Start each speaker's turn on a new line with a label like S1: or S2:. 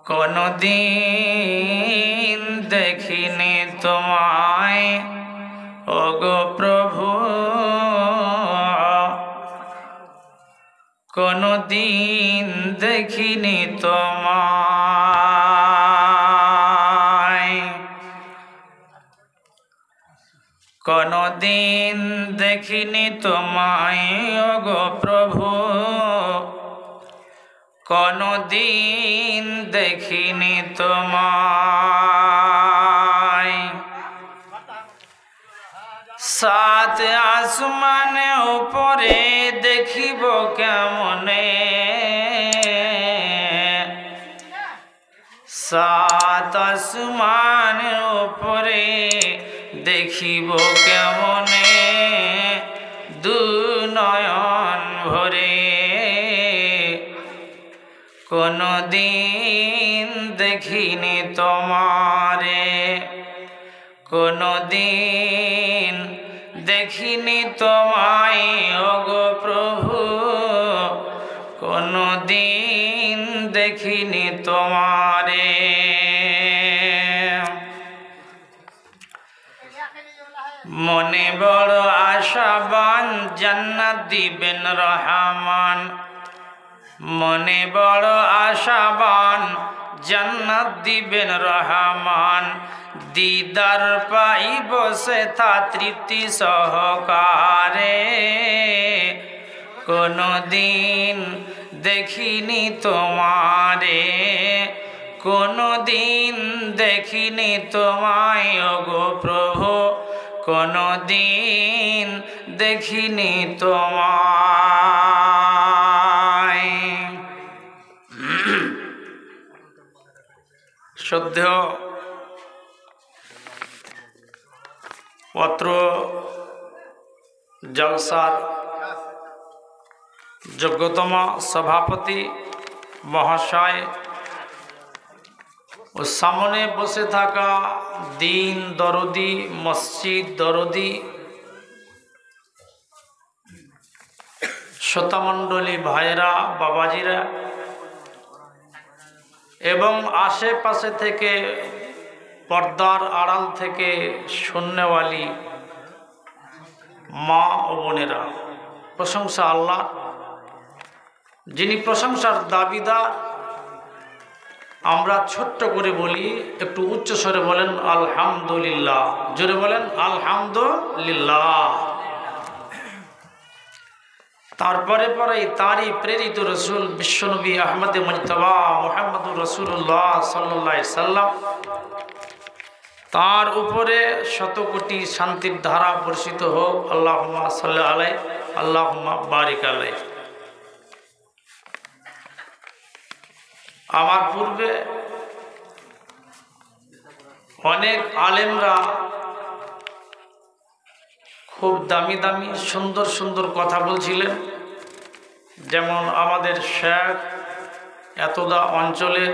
S1: কোনদিন দেখিনি তোমায় ওগো প্রভু, কোনদিন দেখিনি তোমায়, কোনদিন দেখিনি তোমায় ওগো প্রভু, কোনদিন দেখিনি তোমায়। সাত আসমানে উপরে দেখিব কেমনে, সাত আসমানের উপরে দেখিব কেমনে, দু নয়ন ভরে, কোনদিন দেখিনি তোমারে, কোনদিন দেখিনি তোমায় ওগো প্রভু, কোনদিন দেখিনি তোমারে। মনে বড় আশাবান জান্নাত দিবেন রহমান, মনে বড় আশাবান জান্নাত দিবেন রহমান, দিদার পাইব সেথা তৃপ্তি সহকারে, কোনদিন দেখিনি তোমারে, কোনদিন দেখিনি তোমায় ওগো প্রভু, কোনদিন দেখিনি তোমায়। শ্রদ্ধেয় অত্র জলসার যোগ্যতম সভাপতি মহাশয় ও সামনে বসে থাকা দিন দরদি, মসজিদ দরদি, শ্রোতামণ্ডলী ভাইরা, বাবাজিরা এবং আশেপাশে থেকে পর্দার আড়াল থেকে শূন্যওয়ালি মা ও বোনেরা, প্রশংসা আল্লাহ, যিনি প্রশংসার দাবিদার। আমরা ছোট্ট করে বলি, একটু উচ্চ স্বরে বলেন আলহামদুলিল্লাহ, জোরে বলেন আলহামদুলিল্লাহ। তারপরে তারই প্রেরিত রসুল বিশ্বনবী আহমদ মুজতবা মুহাম্মদুর রাসূলুল্লাহ সাল্লাল্লাহু আলাইহি সাল্লাম, তার উপরে শতকোটি শান্তির ধারা বর্ষিত হোক। আল্লাহুম্মা সাল্লি আলাইহি, আল্লাহুম্মা বারিক আলাইহি। আমার পূর্বে অনেক আলেমরা খুব দামি দামি সুন্দর সুন্দর কথা বলছিলেন, যেমন আমাদের শেখ এতদা অঞ্চলের